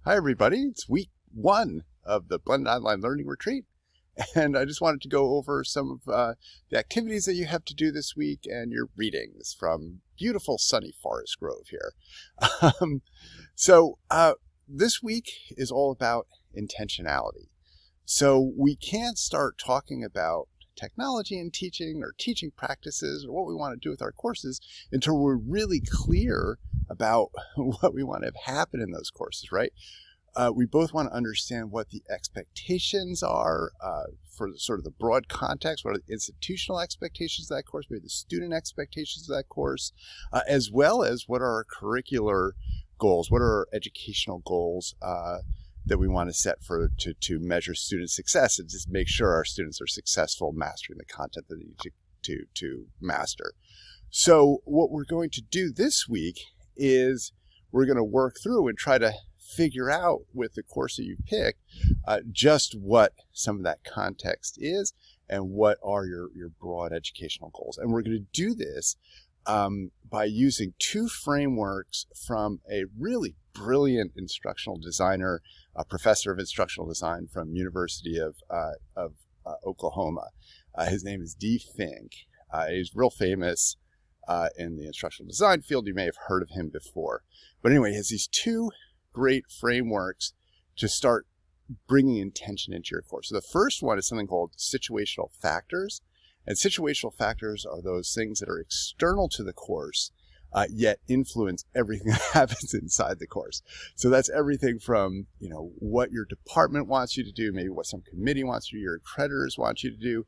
Hi, everybody. It's week 1 of the Blended Online Learning Retreat. And I just wanted to go over some of the activities that you have to do this week and your readings from beautiful sunny Forest Grove here. Um, so this week is all about intentionality. So we can't start talking about technology and teaching or teaching practices or what we want to do with our courses until we're really clear about what we want to have happen in those courses, right? We both want to understand what the expectations are for sort of the broad context. What are the institutional expectations of that course, maybe the student expectations of that course, as well as what are our curricular goals, what are our educational goals that we want to set to measure student success and just make sure our students are successful mastering the content that they need to master. So what we're going to do this week is we're going to work through and try to figure out with the course that you pick just what some of that context is and what are your broad educational goals. And we're going to do this by using 2 frameworks from a really brilliant instructional designer, a professor of instructional design from University of Oklahoma. His name is Dee Fink. He's real famous in the instructional design field. You may have heard of him before. But anyway, he has these 2 great frameworks to start bringing intention into your course. So the first one is something called situational factors. And situational factors are those things that are external to the course, yet influence everything that happens inside the course. So that's everything from, what your department wants you to do, maybe what some committee wants you to do, your accreditors want you to do,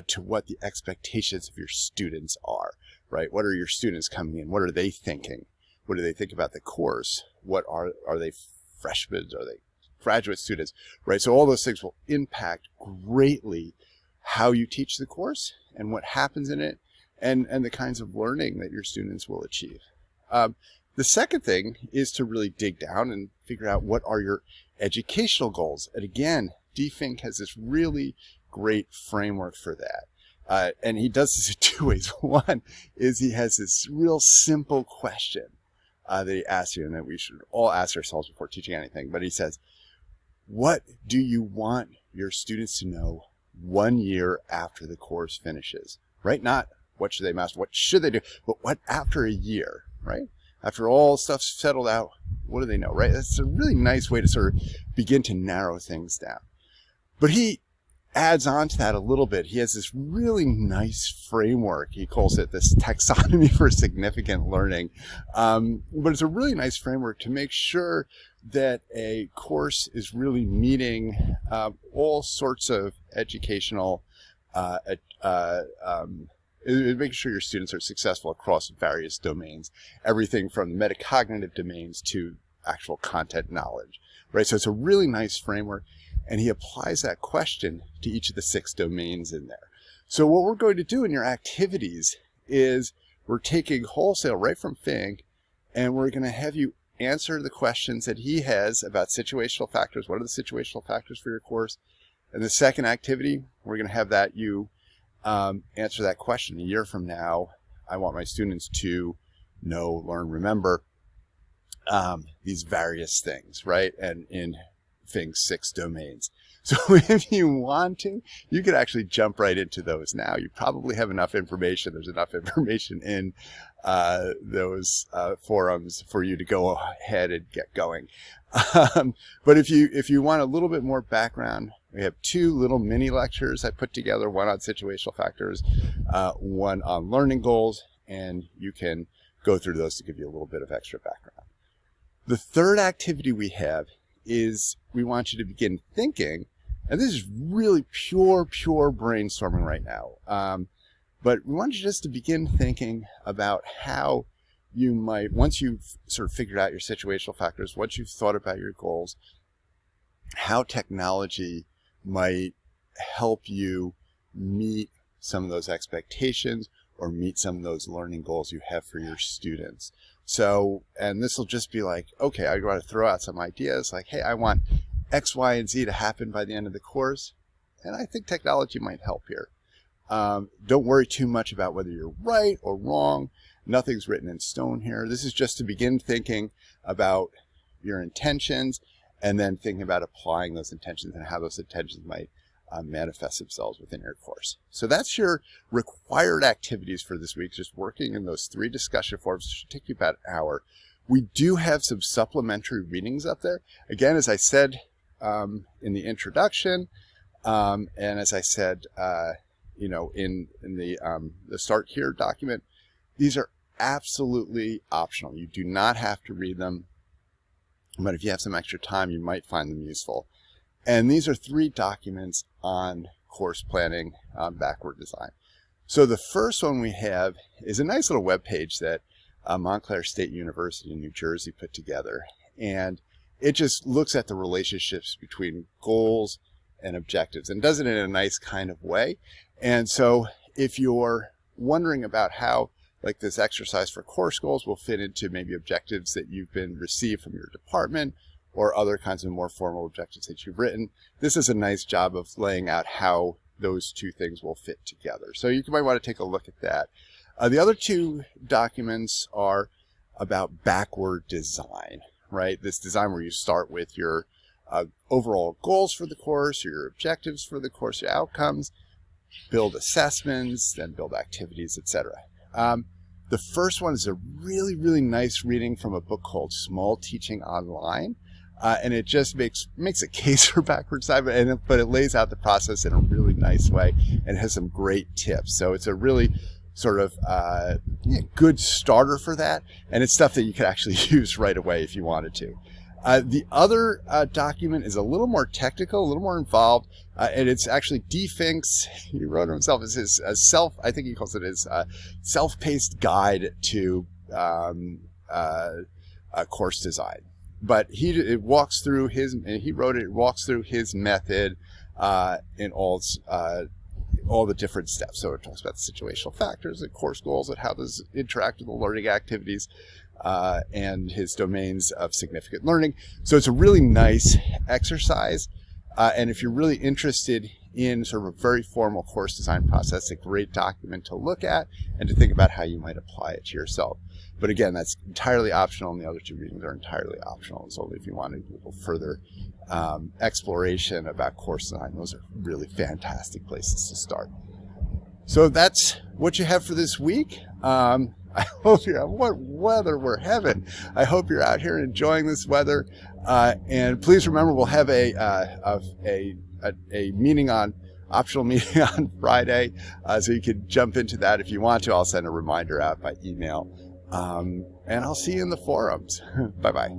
to what the expectations of your students are, right? What are your students coming in? What are they thinking? What do they think about the course? What are they freshmen? Are they graduate students? Right. So all those things will impact greatly how you teach the course and what happens in it and the kinds of learning that your students will achieve. The second thing is to really dig down and figure out what are your educational goals. And again, Dee Fink has this really great framework for that. And he does this in 2 ways. One is he has this real simple question that he asks you and that we should all ask ourselves before teaching anything. But he says, what do you want your students to know 1 year after the course finishes, right? Not what should they master, what should they do, but what after a year, right? After all stuff's settled out, what do they know, right? That's a really nice way to sort of begin to narrow things down. But he adds on to that a little bit. He has this really nice framework. He calls it this taxonomy for significant learning. But it's a really nice framework to make sure that a course is really meeting all sorts of educational, making sure your students are successful across various domains, everything from metacognitive domains to actual content knowledge, right? So it's a really nice framework. And he applies that question to each of the 6 domains in there. So what we're going to do in your activities is we're taking wholesale right from Fink, and we're going to have you answer the questions that he has about situational factors. What are the situational factors for your course? And the second activity, we're going to have that you answer that question. A year from now, I want my students to know, learn, remember these various things, right? And in Fink's 6 domains. So if you want to, you could actually jump right into those now. You probably have enough information. There's enough information in those forums for you to go ahead and get going. But if you want a little bit more background, we have 2 little mini lectures I put together, one on situational factors, one on learning goals, and you can go through those to give you a little bit of extra background. The third activity we have is we want you to begin thinking, and this is really pure brainstorming right now, but we want you just to begin thinking about how you might, once you've sort of figured out your situational factors, once you've thought about your goals, how technology might help you meet some of those expectations or meet some of those learning goals you have for your students. So, and this will just be like, okay, I want to throw out some ideas like, hey, I want X, Y, and Z to happen by the end of the course. And I think technology might help here. Don't worry too much about whether you're right or wrong. Nothing's written in stone here. This is just to begin thinking about your intentions and then thinking about applying those intentions and how those intentions might manifest themselves within your course. So that's your required activities for this week, just working in those 3 discussion forums. It should take you about an hour. We do have some supplementary readings up there. Again, as I said in the introduction, and as I said, in the Start Here document, these are absolutely optional. You do not have to read them, but if you have some extra time, you might find them useful. And these are 3 documents on course planning, backward design. So the first one we have is a nice little web page that Montclair State University in New Jersey put together. And it just looks at the relationships between goals and objectives and does it in a nice kind of way. And so if you're wondering about how like this exercise for course goals will fit into maybe objectives that you've been received from your department or other kinds of more formal objectives that you've written, this is a nice job of laying out how those 2 things will fit together. So you might want to take a look at that. The other 2 documents are about backward design, right? This design where you start with your overall goals for the course, your objectives for the course, your outcomes, build assessments, then build activities, etc. The first one is a really, really nice reading from a book called Small Teaching Online. And it just makes a case for backward design, but it lays out the process in a really nice way and has some great tips. So it's a really sort of good starter for that, and it's stuff that you could actually use right away if you wanted to. The other document is a little more technical, a little more involved, and it's actually D. Fink's, he wrote it himself, as his I think he calls it his self-paced guide to course design. But he walks through his method in all the different steps. So it talks about the situational factors and course goals and how those interact with the learning activities and his domains of significant learning. So it's a really nice exercise. And if you're really interested in sort of a very formal course design process, a great document to look at and to think about how you might apply it to yourself. But again, that's entirely optional, and the other 2 readings are entirely optional. It's only if you want to do a little further exploration about course design. Those are really fantastic places to start. So that's what you have for this week. I hope what weather we're having. I hope you're out here enjoying this weather. And please remember, we'll have a optional meeting on Friday. So you can jump into that if you want to. I'll send a reminder out by email. And I'll see you in the forums. Bye-bye.